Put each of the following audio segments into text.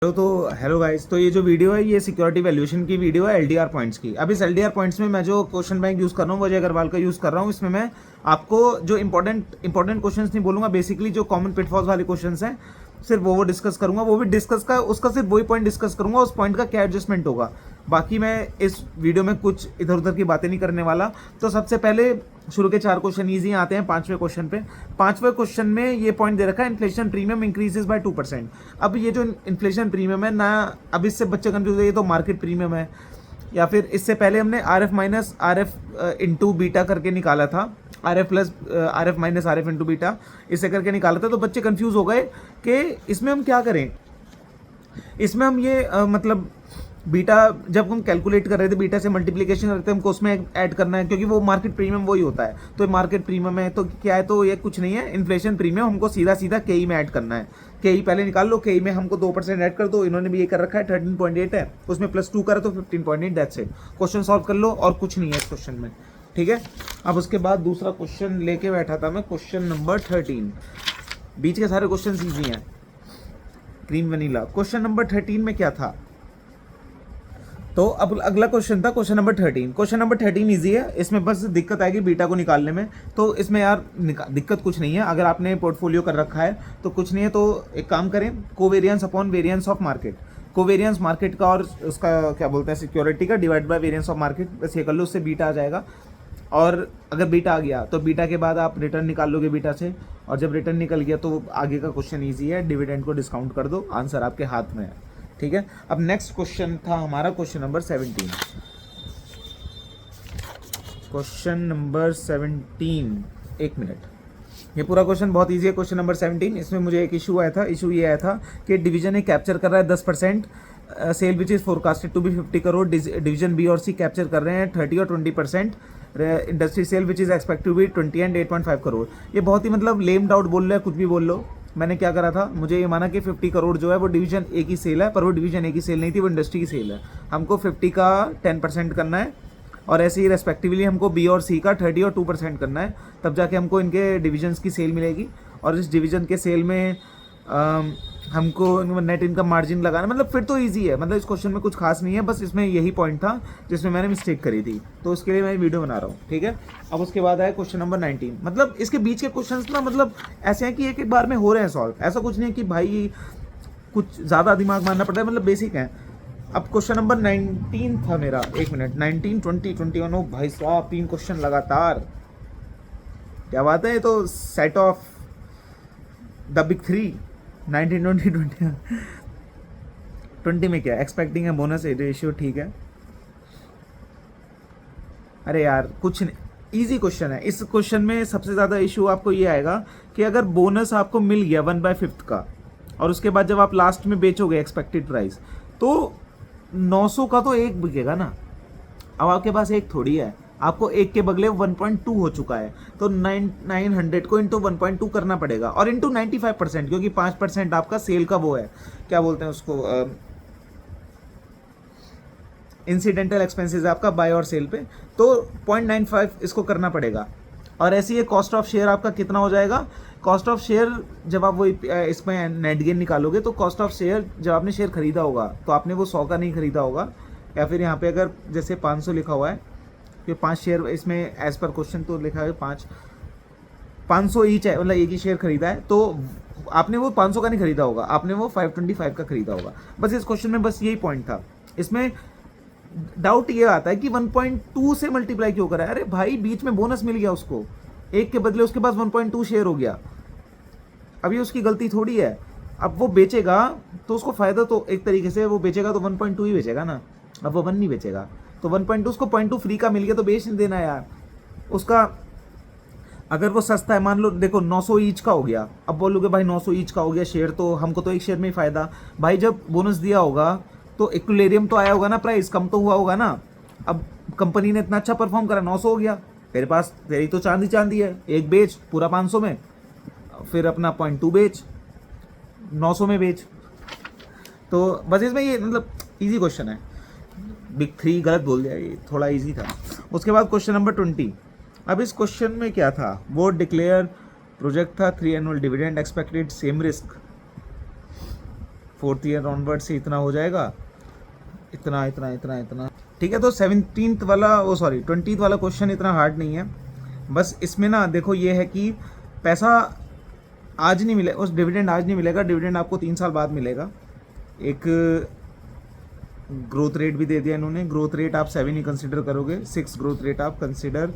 Hello guys. तो ये जो वीडियो है ये सिक्योरिटी वैल्यूएशन की वीडियो है एलडीआर पॉइंट्स की। अब इस एलडीआर पॉइंट्स में मैं जो क्वेश्चन बैंक यूज़ कर रहा हूँ वो अजय अग्रवाल का यूज़ कर रहा हूँ। इसमें मैं आपको जो इंपॉर्टेंट क्वेश्चंस नहीं बोलूँगा, बेसिकली जो कॉमन पिटफॉल्स वाले क्वेश्चंस हैं सिर्फ वो डिस्कस करूँगा। वो भी डिस्कस का उसका सिर्फ वही पॉइंट डिस्कस करूँगा, उस पॉइंट का क्या एडजस्टमेंट होगा। बाकी मैं इस वीडियो में कुछ इधर उधर की बातें नहीं करने वाला। तो सबसे पहले शुरू के 4 क्वेश्चन ईजी आते हैं 5वें क्वेश्चन पे। 5वें क्वेश्चन में ये पॉइंट दे रखा है, इन्फ्लेशन प्रीमियम इंक्रीजेस बाय 2%। अब ये जो इन्फ्लेशन प्रीमियम है ना, अब इससे बच्चे कंफ्यूज है ये तो मार्केट प्रीमियम है, या फिर इससे पहले हमने R F minus R F into beta करके निकाला था, R F plus R F minus R F into beta इससे करके निकाला था। तो बच्चे कंफ्यूज हो गए कि इसमें हम क्या करें। इसमें हम ये मतलब बीटा जब हम कैलकुलेट कर रहे थे, बीटा से मल्टीप्लिकेशन करते हैं, हमको उसमें ऐड करना है क्योंकि वो मार्केट प्रीमियम वही होता है। तो मार्केट प्रीमियम है तो क्या है, तो ये कुछ नहीं है, इन्फ्लेशन प्रीमियम हमको सीधा सीधा केई में ऐड करना है। केई पहले निकाल लो, केई में हमको 2% ऐड कर दो। इन्होंने भी ये कर रखा है 13.8 है, उसमें +2 करा तो 15.8, दैट्स इट। क्वेश्चन सॉल्व कर लो और कुछ नहीं है इस क्वेश्चन में, ठीक है। अब उसके बाद दूसरा क्वेश्चन लेके बैठा था मैं, क्वेश्चन नंबर 13। बीच के सारे क्वेश्चन ईजी हैं, क्रीम वनीला। क्वेश्चन नंबर 13 में क्या था, तो अब अगला क्वेश्चन था question number 13। Question number 13 easy है, इसमें बस दिक्कत आएगी बीटा को निकालने में। तो इसमें यार दिक्कत कुछ नहीं है, अगर आपने पोर्टफोलियो कर रखा है तो कुछ नहीं है। तो एक काम करें, covariance upon variance of market, covariance market का और उसका क्या बोलते हैं सिक्योरिटी का, divide by variance of market, बस ये कर लो, उससे बीटा आ जाएगा। और अगर बीटा आ गया तो बीटा के बाद आप रिटर्न निकाल लोगे बीटा से, और जब रिटर्न निकल गया तो आगे का क्वेश्चन ईजी है, डिविडेंड को डिस्काउंट कर दो, आंसर आपके हाथ में है, ठीक है। अब नेक्स्ट क्वेश्चन था हमारा क्वेश्चन नंबर 17। क्वेश्चन नंबर 17, एक मिनट। ये पूरा क्वेश्चन बहुत इजी है, क्वेश्चन नंबर 17। इसमें मुझे एक इशू आया था, इशू ये आया था कि डिवीजन ए कैप्चर कर रहा है 10% sale which is forecasted to be 50 crore, division B और सी कैप्चर कर रहे हैं 30 और 20%, industry sale which is expect to be 20 and 8.5 crore. ये बहुत ही मतलब लेम डाउट बोल रहे हैं, कुछ भी बोल लो। मैंने क्या करा था, मुझे ये माना कि 50 करोड़ जो है वो डिवीजन ए की सेल है, पर वो डिवीजन ए की सेल नहीं थी, वो इंडस्ट्री की सेल है। हमको 50 का 10% करना है, और ऐसे ही रेस्पेक्टिवली हमको बी और सी का 30 और 2% करना है, तब जाके हमको इनके डिविजन्स की सेल मिलेगी। और इस डिवीजन के सेल में हमको नेट इनकम मार्जिन लगाना, मतलब फिर तो इजी है, मतलब इस क्वेश्चन में कुछ खास नहीं है, बस इसमें यही पॉइंट था जिसमें मैंने मिस्टेक करी थी, तो उसके लिए मैं वीडियो बना रहा हूँ, ठीक है। अब उसके बाद आया क्वेश्चन नंबर 19। मतलब इसके बीच के क्वेश्चंस ना मतलब ऐसे हैं कि एक एक बार में हो रहे हैं सॉल्व, ऐसा कुछ नहीं है कि भाई कुछ ज़्यादा दिमाग मारना पड़ता है, मतलब बेसिक है। अब क्वेश्चन नंबर 19 था मेरा, एक मिनट, 19, 20, 21, ओ भाई साहब 3 क्वेश्चन लगातार, क्या बात है। ये तो सेट ऑफ द बिग 3, 19, 20, 20। 20 में क्या एक्सपेक्टिंग है बोनस रेशियो, ठीक है। अरे यार कुछ नहीं, ईजी क्वेश्चन है। इस क्वेश्चन में सबसे ज़्यादा इशू आपको ये आएगा कि अगर बोनस आपको मिल गया 1/5 का, और उसके बाद जब आप लास्ट में बेचोगे एक्सपेक्टेड प्राइस, तो 900 का तो एक बिकेगा ना। अब आपके पास एक थोड़ी है, आपको एक के बदले 1.2 हो चुका है, तो 900 को इंटू 1.2 करना पड़ेगा, और इंटू 95%, क्योंकि 5% आपका सेल का वो है, क्या बोलते हैं उसको, इंसिडेंटल एक्सपेंसेस आपका बाय और सेल पे, तो 0.95 इसको करना पड़ेगा। और ऐसे ही कॉस्ट ऑफ शेयर आपका कितना हो जाएगा। कॉस्ट ऑफ शेयर जब आप वो इसमें नेट गेन निकालोगे, तो कॉस्ट ऑफ शेयर जब आपने शेयर खरीदा होगा तो आपने वो 100 का नहीं खरीदा होगा, या फिर यहाँ पे अगर जैसे 500 लिखा हुआ है कि 5 शेयर, इसमें एज पर क्वेश्चन तो लिखा है 500 ईच है, मतलब एक ही शेयर खरीदा है, तो आपने वो 500 का नहीं खरीदा होगा, आपने वो 525 का खरीदा होगा। बस इस क्वेश्चन में बस यही पॉइंट था। इसमें डाउट ये आता है कि 1.2 से मल्टीप्लाई क्यों करा है। अरे भाई बीच में बोनस मिल गया उसको, एक के बदले उसके पास 1.2 शेयर हो गया, अभी उसकी गलती थोड़ी है। अब वो बेचेगा तो उसको फायदा, तो एक तरीके से वो बेचेगा तो 1.2 ही बेचेगा ना, अब वो 1 नहीं बेचेगा, तो 1.2 उसको 0.2 फ्री का मिल गया तो बेच नहीं देना यार उसका। अगर वो सस्ता है, मान लो देखो 900 ईच का हो गया, अब बोलोगे भाई 900 ईच का हो गया शेयर, तो हमको तो एक शेयर में ही फायदा। भाई जब बोनस दिया होगा तो इक्विलिब्रियम तो आया होगा ना, प्राइस कम तो हुआ होगा ना। अब कंपनी ने इतना अच्छा परफॉर्म करा, 900 हो गया, तेरे पास तेरी तो चांदी है, एक बेच पूरा 500 में, फिर अपना 0.2 बेच 900 में बेच। तो बस इसमें ये मतलब इजी क्वेश्चन है, बिग 3 गलत बोल दिया, ये थोड़ा इजी था। उसके बाद क्वेश्चन नंबर 20। अब इस क्वेश्चन में क्या था, बोर्ड डिक्लेयर प्रोजेक्ट था 3 annual dividend expected, same risk. 4th year onward से इतना हो जाएगा, इतना इतना इतना इतना, ठीक है। तो 17th वाला, वो सॉरी 20th वाला क्वेश्चन इतना हार्ड नहीं है। बस इसमें ना देखो ये है कि पैसा आज नहीं मिले, उस डिविडेंड आज नहीं मिलेगा, डिविडेंड आपको 3 साल बाद मिलेगा। एक ग्रोथ रेट भी दे दिया इन्होंने, ग्रोथ रेट आप 7 ही कंसिडर करोगे, 6 ग्रोथ रेट आप कंसिडर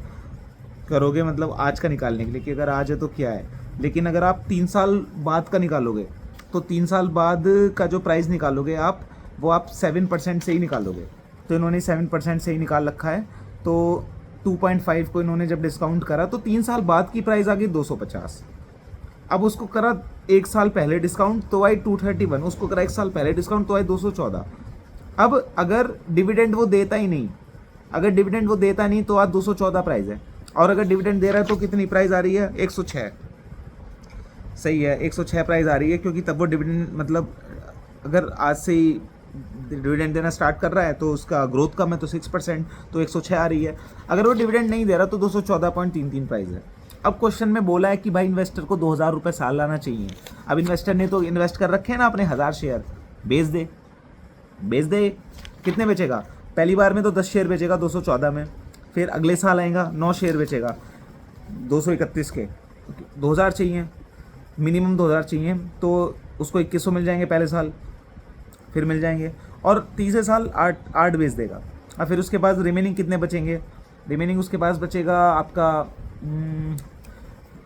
करोगे, मतलब आज का निकालने के लिए कि अगर आज है तो क्या है। लेकिन अगर आप 3 साल बाद का निकालोगे तो 3 साल बाद का जो प्राइस निकालोगे आप, वो आप 7% से ही निकालोगे। तो इन्होंने 7% से ही निकाल रखा है। तो 2.5 को इन्होंने जब डिस्काउंट करा तो 3 साल बाद की प्राइस आ गई 250। अब उसको करा 1 साल पहले डिस्काउंट तो आई 231, उसको करा 1 साल पहले डिस्काउंट तो आई 214। अब अगर डिविडेंड वो देता ही नहीं, अगर डिविडेंड वो देता नहीं तो आज 214 प्राइस है, और अगर डिविडेंड दे रहा है तो कितनी प्राइस आ रही है, 106। सही है, 106 प्राइस आ रही है, क्योंकि तब वो डिविडेंड, मतलब अगर आज से ही डिविडेंड देना स्टार्ट कर रहा है तो उसका ग्रोथ कम है तो 6%, तो 106 आ रही है। अगर वो डिविडेंड नहीं दे रहा तो 214.33 प्राइस है। अब क्वेश्चन में बोला है कि भाई इन्वेस्टर को 2000 रुपये साल लाना चाहिए। अब इन्वेस्टर ने तो इन्वेस्ट कर रखे हैं ना अपने 1000 शेयर, बेच दे, बेच दे। कितने बेचेगा, पहली बार में तो 10 शेयर बेचेगा 214 में, फिर अगले साल आएगा 9 शेयर बेचेगा 231 के, 2000 चाहिए, मिनिमम 2000 चाहिए, तो उसको 2100 मिल जाएंगे पहले साल, फिर मिल जाएंगे, और तीसरे साल 8 बेच देगा। और फिर उसके बाद रिमेनिंग कितने बचेंगे, रिमेनिंग उसके पास बचेगा आपका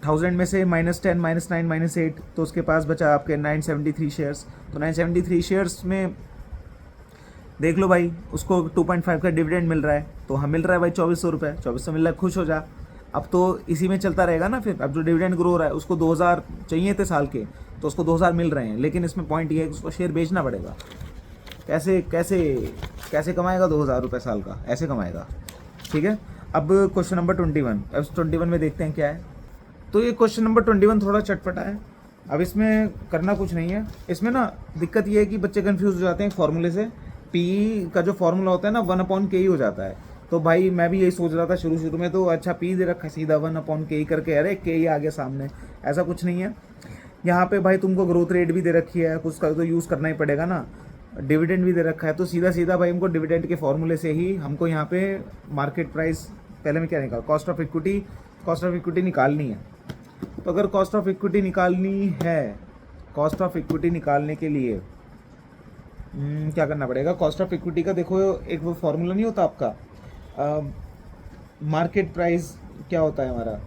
1000 में से -10 -9 -8, तो उसके पास बचा आपके 973 शेयर्स। तो 973 शेयर्स में देख लो भाई, उसको 2.5 का डिविडेंड मिल रहा है, तो हम मिल रहा है भाई 2400 रुपये, 2400 मिल रहा है, खुश हो जा। अब तो इसी में चलता रहेगा ना फिर। अब जो डिविडेंड ग्रो हो रहा है, उसको 2000 चाहिए थे साल के, तो उसको 2000 मिल रहे हैं, लेकिन इसमें पॉइंट ये है कि उसको शेयर बेचना पड़ेगा। कैसे कैसे कैसे कमाएगा 2000 रुपये साल का, ऐसे कमाएगा, ठीक है। अब क्वेश्चन नंबर 21, अब 21 में देखते हैं क्या है। तो ये क्वेश्चन नंबर 21 थोड़ा चटपटा है। अब इसमें करना कुछ नहीं है, इसमें ना दिक्कत ये है कि बच्चे कन्फ्यूज हो जाते हैं फॉर्मूले से। पी का जो फॉर्मूला होता है ना 1/k ही हो जाता है। तो भाई मैं भी यही सोच रहा था शुरू में, तो अच्छा पी दे रखा सीधा 1/k ही करके, अरे के ही आ गया सामने, ऐसा कुछ नहीं है। यहाँ पे भाई तुमको ग्रोथ रेट भी दे रखी है, कुछ का तो यूज़ करना ही पड़ेगा ना, डिविडेंड भी दे रखा है, तो सीधा सीधा भाई हमको डिविडेंड के फॉर्मूले से ही हमको यहाँ पे मार्केट प्राइस, पहले में क्या निकाल, कॉस्ट ऑफ इक्विटी निकालनी है। तो अगर कॉस्ट ऑफ इक्विटी निकालनी है, कॉस्ट ऑफ इक्विटी निकालने के लिए क्या करना पड़ेगा, कॉस्ट ऑफ इक्विटी का देखो एक वो फॉर्मूला नहीं होता आपका, मार्केट प्राइस क्या होता है हमारा।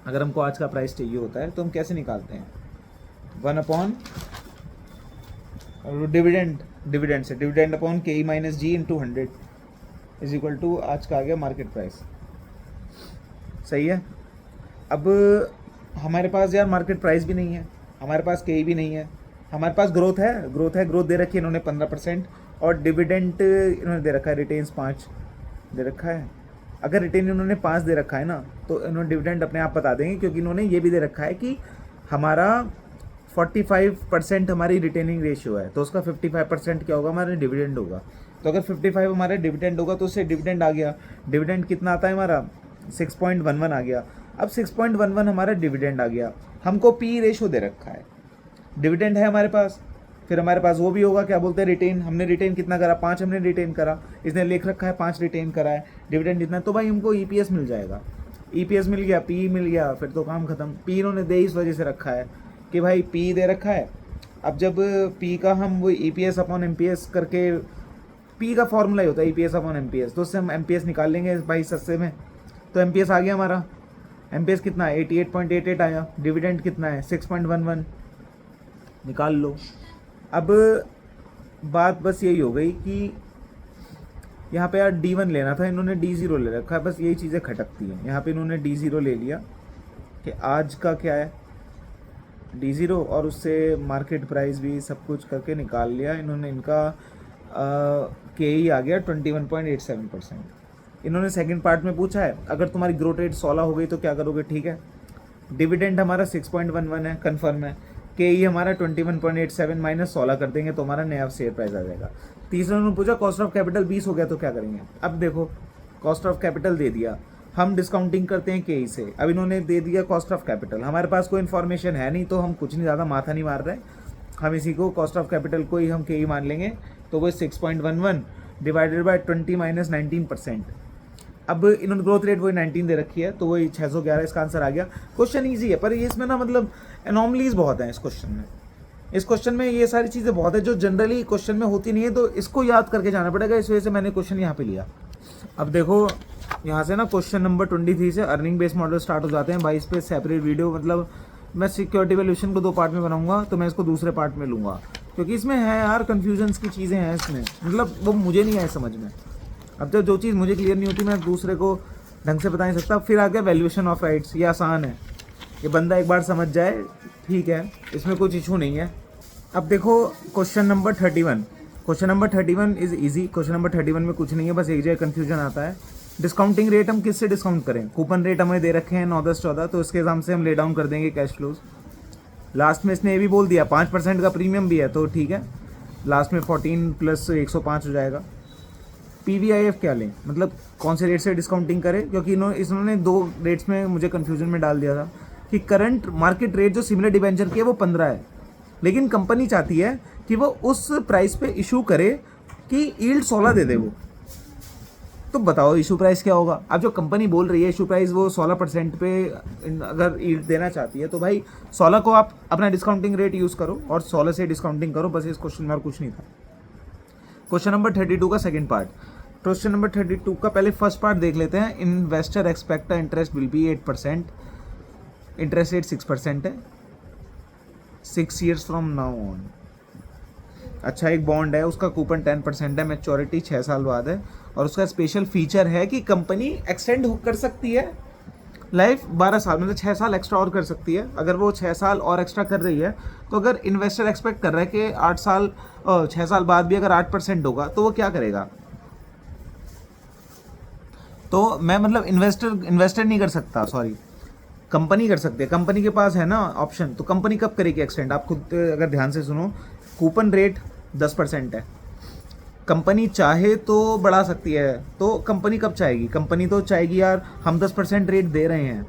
अगर हमको आज का प्राइस चाहिए होता है तो हम कैसे निकालते हैं, 1/, डिविडेंड से, डिविडेंड अपॉन के minus G into 100 is equal to आज का आ गया मार्केट प्राइस। सही है। अब हमारे पास यार मार्केट प्राइस भी नहीं है, हमारे पास के भी नहीं है, हमारे पास ग्रोथ है, ग्रोथ दे रखी है इन्होंने 15%, और डिविडेंड इन्होंने दे रखा है रिटेन्स 5 दे रखा है। अगर रिटेन इन्होंने 5 दे रखा है ना, तो इन्होंने डिविडेंड अपने आप बता देंगे, क्योंकि इन्होंने ये भी दे रखा है कि हमारा 45% हमारी रिटेनिंग रेशियो है, तो उसका 55% क्या होगा, हमारा डिविडेंड होगा। तो अगर 55 हमारा डिविडेंड होगा तो उससे डिविडेंड आ गया, डिविडेंड कितना आता है हमारा 6.11 आ गया। अब 6.11 हमारा डिविडेंड आ गया, हमको पी रेशियो दे रखा है, डिविडेंड है हमारे पास, फिर हमारे पास वो भी होगा, क्या बोलते हैं, रिटेन। हमने रिटेन कितना करा, 5 हमने रिटेन करा, इसने लिख रखा है 5 रिटेन करा है, डिविडेंड इतना, तो भाई हमको ईपीएस मिल जाएगा। ईपीएस मिल गया, पी मिल गया, फिर तो काम खत्म। पी इन्होंने दे इस वजह से रखा है कि भाई पी दे रखा है। अब जब पी का हम वो ईपीएस अपॉन एमपीएस करके, पी का फॉर्मूला ही होता है ईपीएस अपॉन एमपीएस, तो उससे हम एमपीएस निकाल लेंगे भाई सस्ते में। तो एमपीएस आ गया हमारा, एमपीएस कितना है 88.88 आया, डिविडेंड कितना है 6.11, निकाल लो। अब बात बस यही हो गई कि यहाँ पे यार D1 लेना था, इन्होंने D0 ले रखा है, बस यही चीज़ें खटकती हैं। यहाँ पे इन्होंने D0 ले लिया कि आज का क्या है D0, और उससे मार्केट प्राइस भी सब कुछ करके निकाल लिया इन्होंने। इनका के ही आ गया 21.87%। इन्होंने सेकंड पार्ट में पूछा है अगर तुम्हारी ग्रोथ रेट 16 हो गई तो क्या करोगे, ठीक है। डिविडेंड हमारा 6.11 है, कन्फर्म है। के ई हमारा 21.87 माइनस 16 कर देंगे तो हमारा नया शेयर प्राइस आ जाएगा। तीसरा उन्होंने पूछा कॉस्ट ऑफ कैपिटल 20 हो गया तो क्या करेंगे। अब देखो कॉस्ट ऑफ कैपिटल दे दिया, हम डिस्काउंटिंग करते हैं के ई से। अब इन्होंने दे दिया कॉस्ट ऑफ कैपिटल, हमारे पास कोई इन्फॉर्मेशन है नहीं तो हम कुछ नहीं, ज़्यादा माथा नहीं मार रहे। हम इसी को कॉस्ट ऑफ कैपिटल को ही हम के मान लेंगे, तो वो 6.11 डिवाइडेड बाय 20 माइनस 19%। अब इन्होंने ग्रोथ रेट वही 19 दे रखी है, तो वही 611 इसका आंसर आ गया। क्वेश्चन ईजी है, पर ये इसमें ना मतलब एनॉमलीज बहुत हैं इस क्वेश्चन में। इस क्वेश्चन में ये सारी चीज़ें बहुत है जो जनरली क्वेश्चन में होती नहीं है, तो इसको याद करके जाना पड़ेगा, इस वजह से मैंने क्वेश्चन यहाँ पे लिया। अब देखो यहाँ से ना क्वेश्चन नंबर 23 से अर्निंग बेस्ड मॉडल स्टार्ट हो जाते हैं। 22 पे सेपरेट वीडियो, मतलब मैं सिक्योरिटी वैल्यूएशन को 2 पार्ट में बनाऊंगा, तो मैं इसको दूसरे पार्ट में लूँगा, क्योंकि इसमें है यार कन्फ्यूजन्स की चीज़ें हैं इसमें, मतलब वो मुझे नहीं आए समझ में। अब जब जो चीज़ मुझे क्लियर नहीं होती मैं दूसरे को ढंग से बता नहीं सकता। फिर आ गया वैल्यूएशन ऑफ राइट्स, ये आसान है, ये बंदा एक बार समझ जाए ठीक है, इसमें कुछ इशू नहीं है। अब देखो question number 31, question number 31 is easy. Question number 31 में कुछ नहीं है, बस एक जगह कन्फ्यूजन आता है। डिस्काउंटिंग रेट हम किससे डिस्काउंट करें? कूपन रेट हमें दे रखे हैं 9, 10, 14, तो इसके हिसाब से हम ले डाउन कर देंगे कैश फ्लोज। लास्ट में इसने ये भी बोल दिया 5% का प्रीमियम भी है, तो ठीक है, लास्ट में 14 प्लस 105 हो जाएगा। PVIF क्या लें, मतलब कौन से रेट से डिस्काउंटिंग करें, क्योंकि इन्होंने 2 रेट्स में मुझे कन्फ्यूजन में डाल दिया था कि करंट मार्केट रेट जो सिमिलर डिबेंचर की है वो 15 है, लेकिन कंपनी चाहती है कि वो उस प्राइस पे इशू करे कि यील्ड 16 दे दे वो। तो बताओ इशू प्राइस क्या होगा? अब जो कंपनी बोल रही है इशू प्राइस वो 16% पे अगर यील्ड देना चाहती है, तो भाई 16 को आप अपना डिस्काउंटिंग रेट यूज़ करो और 16 से डिस्काउंटिंग करो, बस इस क्वेश्चन में और कुछ नहीं था। क्वेश्चन नंबर 32 का सेकंड पार्ट। क्वेश्चन नंबर 32 का पहले फर्स्ट पार्ट देख लेते हैं। Investor expect interest will be 8%, interest rate 6% है 6 years फ्रॉम नाउ ऑन। अच्छा, एक बॉन्ड है, उसका कूपन 10% है, मैच्योरिटी 6 साल बाद है, और उसका स्पेशल फीचर है कि कंपनी एक्सटेंड कर सकती है लाइफ 12 साल, मतलब 6 साल एक्स्ट्रा और कर सकती है। अगर वो 6 साल और एक्स्ट्रा कर रही है, तो अगर इन्वेस्टर एक्सपेक्ट कर रहा है कि 6 साल बाद भी अगर 8% होगा, तो वो क्या करेगा? तो मैं मतलब इन्वेस्टर नहीं कर सकता, सॉरी, कंपनी कर सकती है। कंपनी के पास है ना ऑप्शन, तो कंपनी कब करेगी एक्सटेंड? आप खुद अगर ध्यान से सुनो, कूपन रेट 10% है, कंपनी चाहे तो बढ़ा सकती है, तो कंपनी कब चाहेगी? कंपनी तो चाहेगी यार हम 10% रेट दे रहे हैं,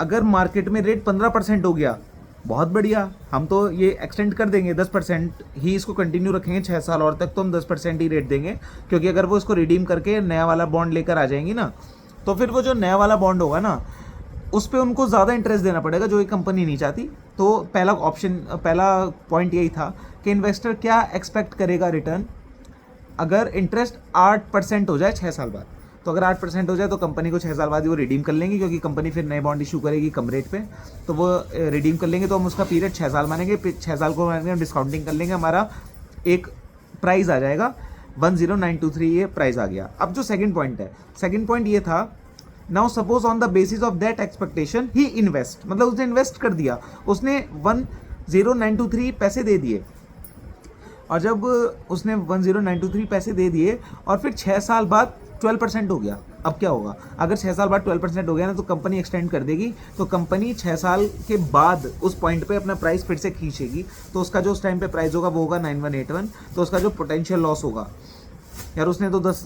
अगर मार्केट में रेट 15% हो गया, बहुत बढ़िया, हम तो ये एक्सटेंड कर देंगे, 10% ही इसको कंटिन्यू रखेंगे 6 साल और तक, तो हम 10% ही रेट देंगे, क्योंकि अगर वो इसको रिडीम करके नया वाला बॉन्ड लेकर आ जाएंगी ना, तो फिर वो जो नया वाला बॉन्ड होगा ना, उस पर उनको ज़्यादा इंटरेस्ट देना पड़ेगा, जो ये कंपनी नहीं चाहती। तो पहला पॉइंट यही था कि इन्वेस्टर क्या एक्सपेक्ट करेगा रिटर्न अगर इंटरेस्ट 8% हो जाए 6 साल बाद। तो अगर 8% हो जाए तो कंपनी को 6 साल बाद ही वो रिडीम कर लेंगे, क्योंकि कंपनी फिर नए बॉन्ड इशू करेगी कम रेट पे, तो वो रिडीम कर लेंगे, तो हम उसका पीरियड 6 साल मानेंगे। 6 साल को मानेंगे, डिस्काउंटिंग कर लेंगे, हमारा एक प्राइस आ जाएगा 10923, ये प्राइस आ गया। अब जो सेकंड पॉइंट है, सेकंड पॉइंट ये था, now suppose on the basis of that expectation he invest, मतलब उसने इन्वेस्ट कर दिया, उसने 10923 पैसे दे दिए, और जब उसने 10923 पैसे दे दिए और फिर 6 साल बाद 12% हो गया, अब क्या होगा? अगर 6 साल बाद 12% हो गया ना, तो कंपनी एक्सटेंड कर देगी, तो कंपनी 6 साल के बाद उस पॉइंट पे अपना प्राइस फिर से खींचेगी, तो उसका जो उस टाइम पे प्राइस होगा वो होगा 9181। तो उसका जो पोटेंशियल लॉस होगा, यार उसने तो 10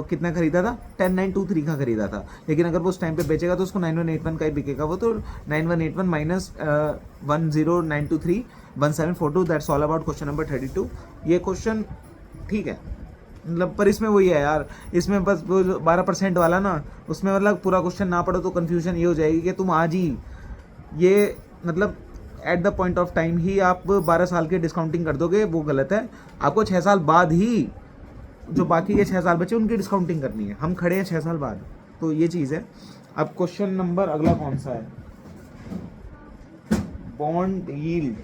कितना खरीदा था, 10923 का खरीदा था, लेकिन अगर वो उस टाइम पे बेचेगा तो उसको 9181 का ही बिकेगा वो, तो 9181 minus 10923 1742, that's all about question number 32। ये क्वेश्चन ठीक है, मतलब पर इसमें वही है यार, इसमें बस वो 12% वाला ना, उसमें मतलब पूरा क्वेश्चन ना पढ़ो तो कन्फ्यूजन ये हो जाएगी कि तुम आज ही ये मतलब at the point of time ही आप 12 साल के डिस्काउंटिंग कर दोगे, वो गलत है। आपको 6 साल बाद ही जो बाकी के 6 साल बचे उनकी डिस्काउंटिंग करनी है, हम खड़े हैं 6 साल बाद, तो ये चीज़ है। अब क्वेश्चन नंबर अगला कौन सा है? Bond yield.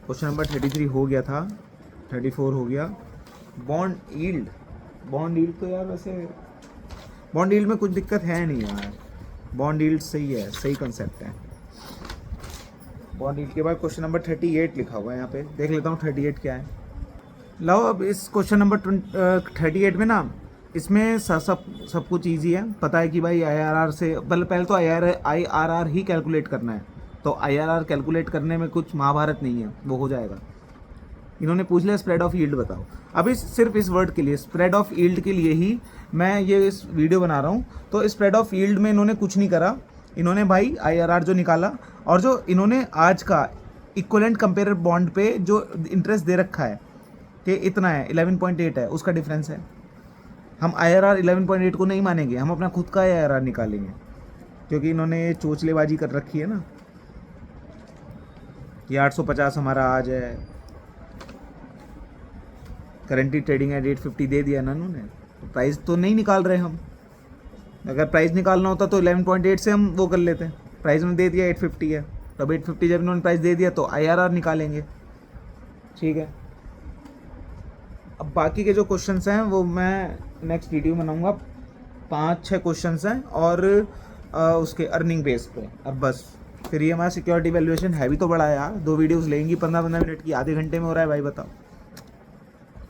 क्वेश्चन नंबर 33 हो गया था, 34 हो गया। बॉन्ड यील्ड, बॉन्ड यील्ड तो यार वैसे बॉन्ड यील्ड में कुछ दिक्कत है नहीं यार, बॉन्ड यील्ड सही है, सही कंसेप्ट है। बॉन्ड यील्ड के बाद क्वेश्चन नंबर 38 लिखा हुआ है, यहाँ पे देख लेता हूँ 38 क्या है। लो अब इस क्वेश्चन नंबर 38 में ना, इसमें सब कुछ ईजी है, पता है कि भाई IRR से पहले तो IRR ही कैलकुलेट करना है, तो IRR कैलकुलेट करने में कुछ महाभारत नहीं है, वो हो जाएगा। इन्होंने पूछ लिया स्प्रेड ऑफ यील्ड बताओ, अभी सिर्फ इस वर्ड के लिए, स्प्रेड ऑफ यील्ड के लिए ही मैं ये इस वीडियो बना रहा हूँ। तो स्प्रेड ऑफ यील्ड में इन्होंने कुछ नहीं करा, इन्होंने भाई IRR जो निकाला, और जो इन्होंने आज का इक्वलेंट कंपेयर बॉन्ड पे जो इंटरेस्ट दे रखा है कि इतना है 11.8 है, उसका डिफरेंस है। हम IRR 11.8 को नहीं मानेंगे, हम अपना खुद का IRR निकालेंगे, क्योंकि इन्होंने ये चोचलेबाजी कर रखी है ना कि 850 हमारा आज है, करेंटली ट्रेडिंग एट 850 दे दिया ना उन्होंने, तो प्राइस तो नहीं निकाल रहे हम। अगर प्राइस निकालना होता तो 11.8 से हम वो कर लेते हैं, प्राइस में दे दिया 850 है, तो अब 850 जब इन्होंने प्राइस दे दिया तो IRR निकालेंगे, ठीक है। अब बाकी के जो क्वेश्चंस हैं वो मैं नेक्स्ट वीडियो बनाऊंगा, 5-6 क्वेश्चंस हैं और उसके अर्निंग बेस पे। अब बस फिर ये हमारा सिक्योरिटी वैल्यूएशन है भी तो बड़ा है यार, 2 वीडियोस लेंगी 15-15 मिनट की, आधे घंटे में हो रहा है भाई, बताओ।